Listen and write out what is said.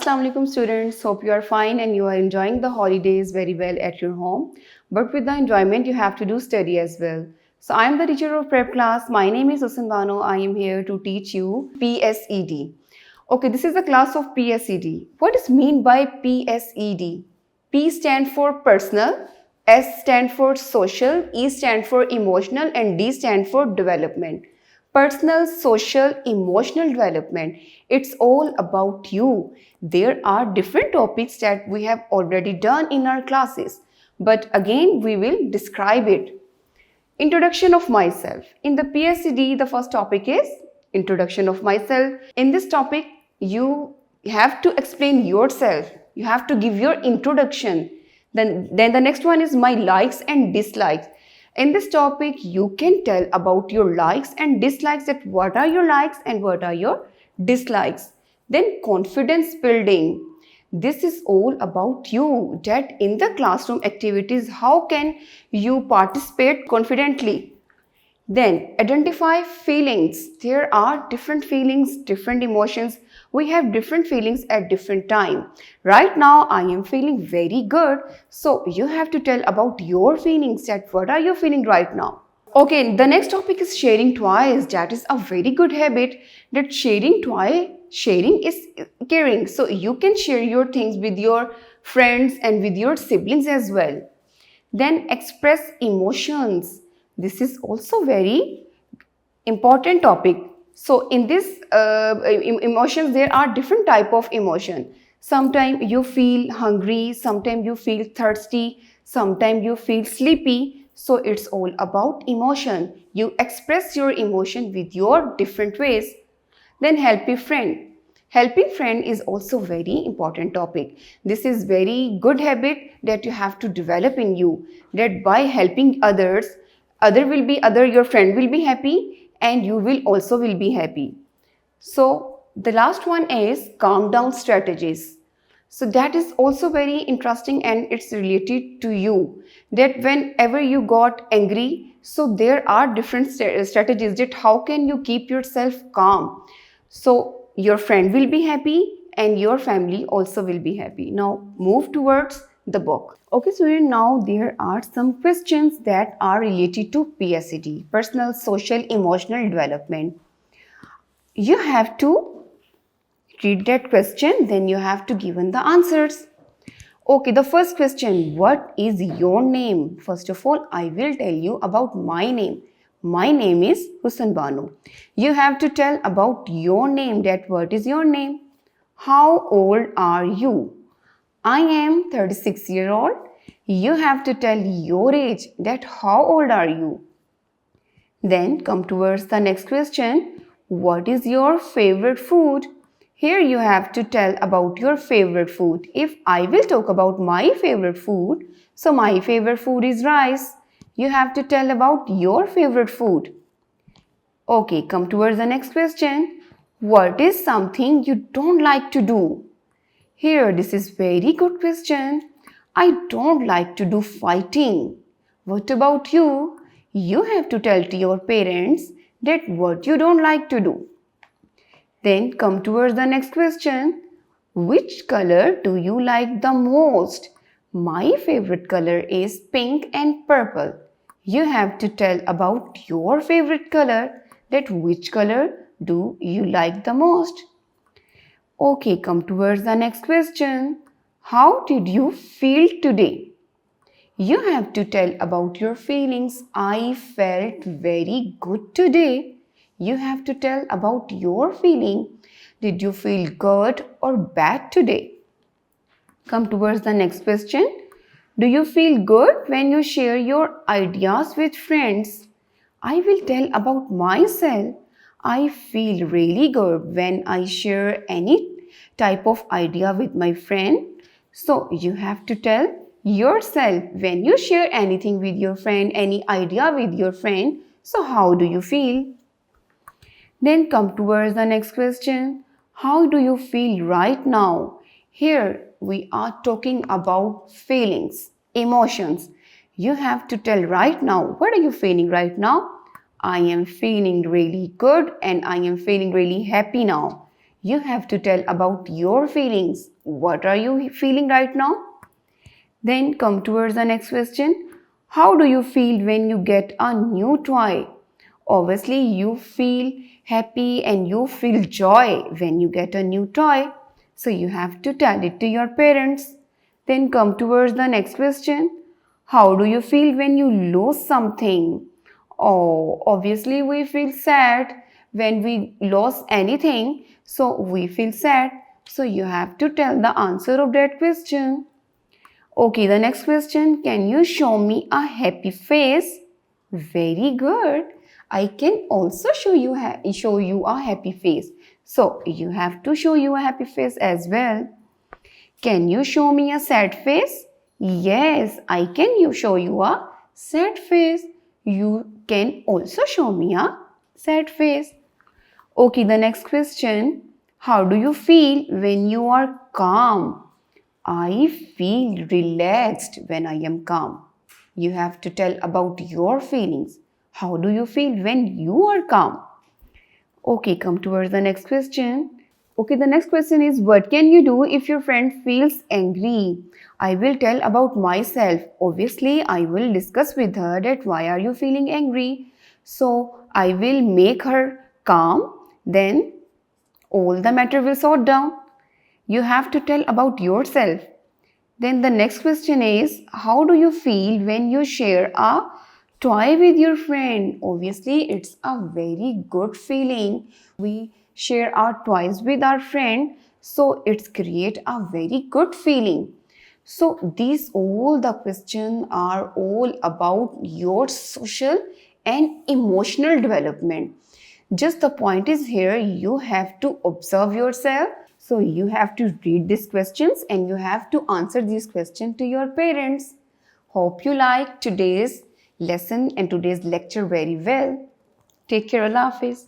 Assalamu alaikum students. Hope you are fine and you are enjoying the holidays very well at your home. But with the enjoyment, you have to do study as well. So I am the teacher of prep class. My name is Husan Bano. I am here to teach you PSED. Okay, this is the class of PSED. What is mean by PSED? P stand for personal, S stand for social, E stand for emotional, and D stand for development. Personal, social, emotional development. It's all about you. There are different topics that we have already done in our classes, but again we will describe it. Introduction of myself. In the PSED, the first topic is introduction of myself. In this topic, you have to explain yourself. You have to give your introduction. Then the next one is my likes and dislikes. In this topic, you can tell about your likes and dislikes, that what are your likes and what are your dislikes. Then confidence building. This is all about you, that in the classroom activities, how can you participate confidently. Then identify feelings. There are different feelings, different emotions. We have different feelings at different time. Right now I am feeling very good. So you have to tell about your feelings, that what are you feeling right now. Okay, the next topic is sharing toys. That is a very good habit, that sharing is caring. So you can share your things with your friends and with your siblings as well. Then express emotions. This is also very important topic. So in this emotions, there are different type of emotion. Sometimes you feel hungry, sometimes you feel thirsty, sometimes you feel sleepy. So it's all about emotion. You express your emotion with your different ways. Then help a friend. Helping friend is also very important topic. This is very good habit that you have to develop in you, that by helping others, your friend will be happy and you will be happy. So the last one is calm down strategies. So that is also very interesting and it's related to you, that whenever you got angry, so there are different strategies, that how can you keep yourself calm. So your friend will be happy and your family also will be happy. Now move towards the book. Okay, so now there are some questions that are related to PSED, personal, social, emotional development. You have to read that question, then you have to give the answers. Okay, the first question, what is your name? First of all, I will tell you about my name. My name is Husan Banu. You have to tell about your name, that what is your name? How old are you? I am 36-year-old. You have to tell your age, that how old are you? Then come towards the next question. What is your favorite food? Here you have to tell about your favorite food. If I will talk about my favorite food, so my favorite food is rice. You have to tell about your favorite food. Okay, come towards the next question. What is something you don't like to do? Here, this is very good question. I don't like to do fighting. What about you? You have to tell to your parents that what you don't like to do. Then come towards the next question. Which color do you like the most? My favorite color is pink and purple. You have to tell about your favorite color, that which color do you like the most. Okay, come towards the next question. How did you feel today? You have to tell about your feelings. I felt very good today. You have to tell about your feeling. Did you feel good or bad today? Come towards the next question. Do you feel good when you share your ideas with friends? I will tell about myself. I feel really good when I share any type of idea with my friend. So you have to tell yourself, when you share anything with your friend, any idea with your friend, so how do you feel? Then come towards the next question. How do you feel right now? Here we are talking about feelings, emotions. You have to tell right now, what are you feeling right now? I am feeling really good and I am feeling really happy now. You have to tell about your feelings. What are you feeling right now? Then come towards the next question. How do you feel when you get a new toy? Obviously, you feel happy and you feel joy when you get a new toy. So you have to tell it to your parents. Then come towards the next question. How do you feel when you lose something? Oh, obviously, we feel sad when we lost anything. So we feel sad. So you have to tell the answer of that question. Okay, the next question. Can you show me a happy face? Very good. I can also show you a happy face. So you have to show you a happy face as well. Can you show me a sad face? Yes, I can show you a sad face. You can also show me a sad face. Okay, the next question. How do you feel when you are calm? I feel relaxed when I am calm. You have to tell about your feelings. How do you feel when you are calm? Okay, come towards the next question. Okay, the next question is what can you do if your friend feels angry? I will tell about myself. Obviously, I will discuss with her that why are you feeling angry? So, I will make her calm. Then all the matter will sort down. You have to tell about yourself. Then the next question is how do you feel when you share a toy with your friend? Obviously, it's a very good feeling. We share our toys with our friend, so it's create a very good feeling. So these all the questions are all about your social and emotional development. Just the point is here you have to observe yourself. So you have to read these questions and you have to answer these questions to your parents. Hope you like today's lesson and today's lecture very well. Take care, Allah Hafiz.